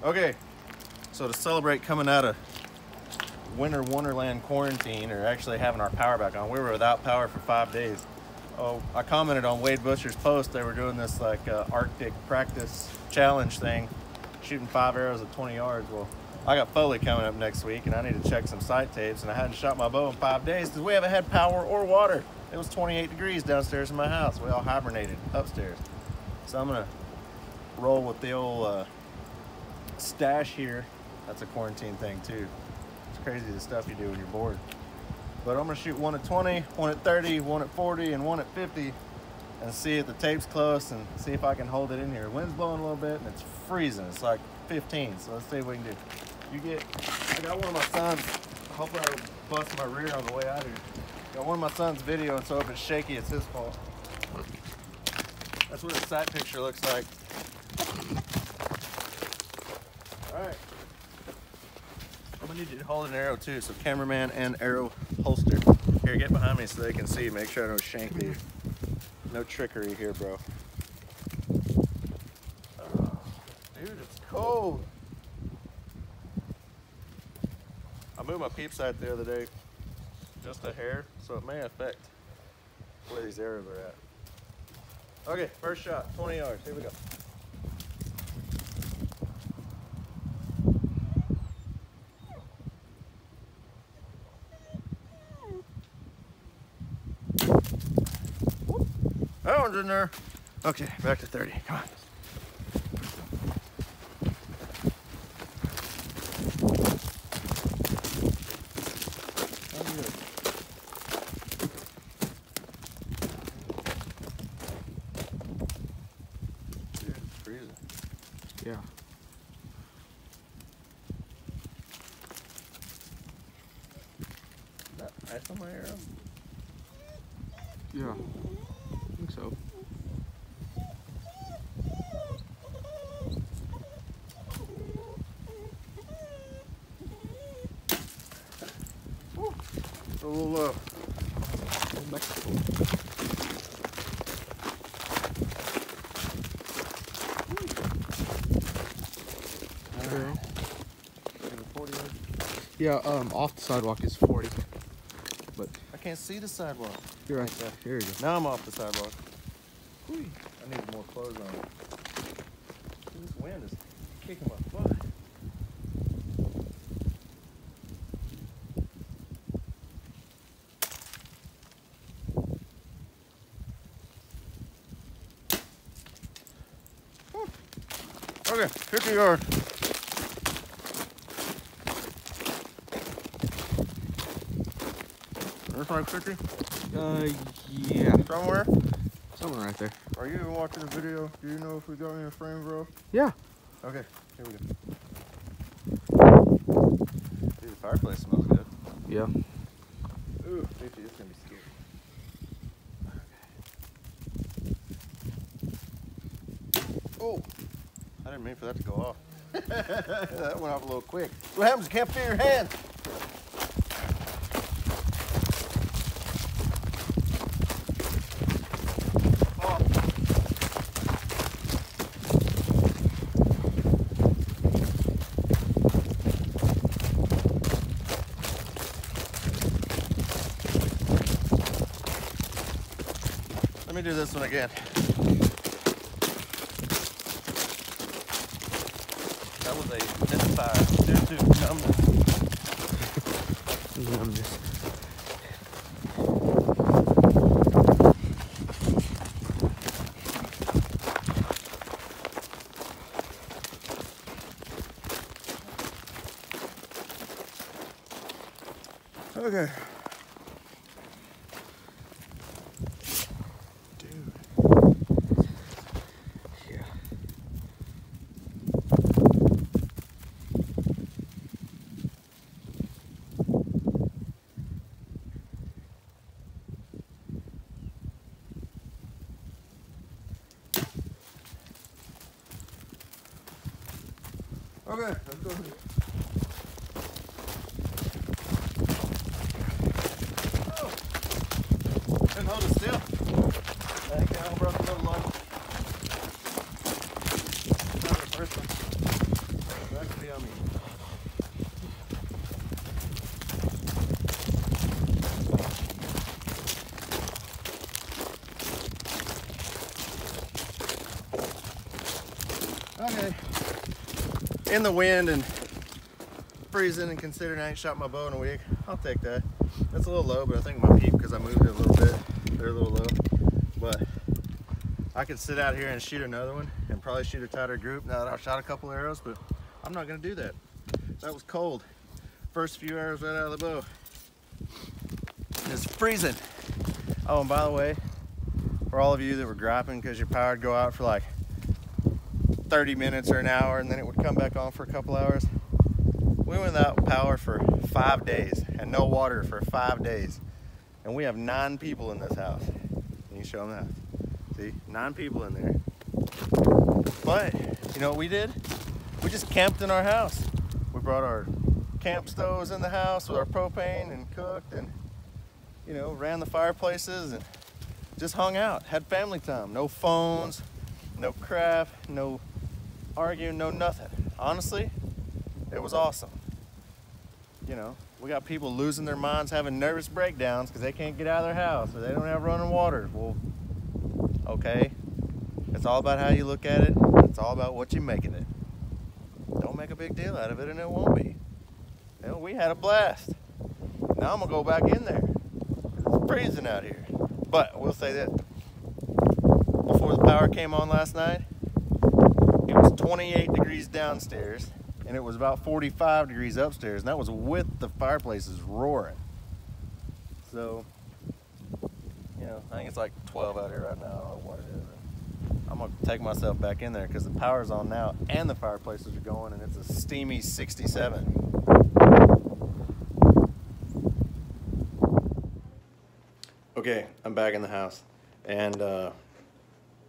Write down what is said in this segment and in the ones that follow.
Okay, so to celebrate coming out of winter wonderland quarantine, or actually having our power back on, we were without power for 5 days. Oh, I commented on Wade Butcher's post. They were doing this like Arctic practice challenge thing, shooting 5 arrows at 20 yards. Well, I got Foley coming up next week, and I need to check some sight tapes, and I hadn't shot my bow in 5 days because we haven't had power or water. It was 28 degrees downstairs in my house. We all hibernated upstairs. So I'm gonna roll with the old stash here. That's a quarantine thing too. It's crazy the stuff you do when you're bored. But I'm gonna shoot one at 20, one at 30, one at 40, and one at 50, and see if the tape's close and see if I can hold it in here. Wind's blowing a little bit and it's freezing. It's like 15, so let's see what we can do. I got one of my sons, hopefully I bust my rear on the way out here. Got one of my son's video, and so if it's shaky, it's his fault. That's what the sight picture looks like. All right. I'm gonna need you to hold an arrow too, so cameraman and arrow holster. Here, get behind me so they can see. Make sure I don't shank you. No trickery here, bro. Oh, dude, it's cold. I moved my peep sight the other day, just a hair, so it may affect where these arrows are at. Okay, first shot, 20 yards. Here we go. That one's in there. Okay, back to 30. Come on. Dude, it's freezing. Yeah. Is that ice on my arrow? Yeah. I think so. A little low. Mexico. Okay. 40 yards. Yeah, off the sidewalk is 40. But I can't see the sidewalk. you're right there. Here you go. Now I'm off the sidewalk. Whee. I need more clothes on. This wind is kicking my butt. Okay, 50 yards. That's like 50? Yeah. Somewhere? Somewhere right there. Are you even watching the video? Do you know if we got me in frame, bro? Yeah. Okay, here we go. Dude, the fireplace smells good. Yeah. Ooh, 50, it's gonna be scary. Okay. Oh, I didn't mean for that to go off. That went off a little quick. What happens? You can't feel your hand. Let me do this one again. That was a misfire due to numbness. Numbness. Okay. Yeah. Okay, let's go. Oh. Couldn't hold it still. Thank you, I broke a little line. Not the first one. yummy. Okay. In the wind and freezing, and considering I ain't shot my bow in a week, I'll take that. That's a little low, but I think my peep, because I moved it a little bit, they're a little low. But I could sit out here and shoot another one and probably shoot a tighter group now that I've shot a couple arrows, but I'm not gonna do that. That was cold. First few arrows right out of the bow. It's freezing. Oh, and by the way, for all of you that were griping because your power would go out for like 30 minutes or an hour and then it would come back on for a couple hours, we went without power for 5 days and no water for 5 days. And we have 9 people in this house. Can you show them that? See, 9 people in there. But, you know what we did? We just camped in our house. We brought our camp stoves in the house with our propane and cooked and, you know, ran the fireplaces and just hung out, had family time. No phones, no crap, no arguing, no nothing. Honestly, it was awesome. You know, we got people losing their minds, having nervous breakdowns because they can't get out of their house or they don't have running water. Well, okay, it's all about how you look at it. It's all about what you're making it. Don't make a big deal out of it and it won't be. You know, we had a blast. Now I'm gonna go back in there. It's freezing out here. But I will say that before the power came on last night, it was 28 degrees downstairs and it was about 45 degrees upstairs, and that was with the fireplaces roaring. So, you know, I think it's like 12 out here right now. I don't know what it is. I'm gonna take myself back in there because the power's on now and the fireplaces are going and it's a steamy 67. Okay, I'm back in the house, and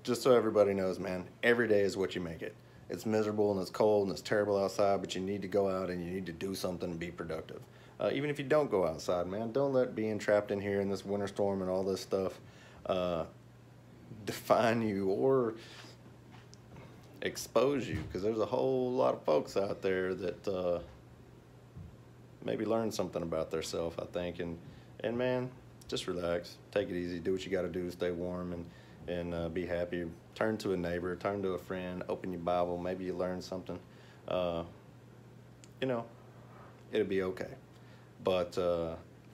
just so everybody knows, man, every day is what you make it. It's miserable and it's cold and it's terrible outside, but you need to go out and you need to do something and be productive. Even if you don't go outside, man, don't let being trapped in here in this winter storm and all this stuff define you or expose you, because there's a whole lot of folks out there that maybe learn something about themselves, I think, and man, just relax, take it easy, do what you got to do to stay warm and be happy. Turn to a neighbor, turn to a friend, open your Bible, maybe you learn something. You know, it'll be okay. But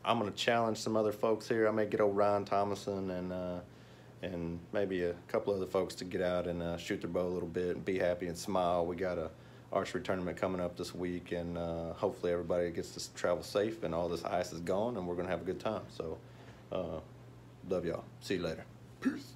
I'm gonna challenge some other folks here. I may get old Ryan Thomason and maybe a couple other folks to get out and shoot their bow a little bit and be happy and smile. We got a archery tournament coming up this week, and hopefully everybody gets to travel safe and all this ice is gone and we're gonna have a good time. So love y'all. See you later. Peace.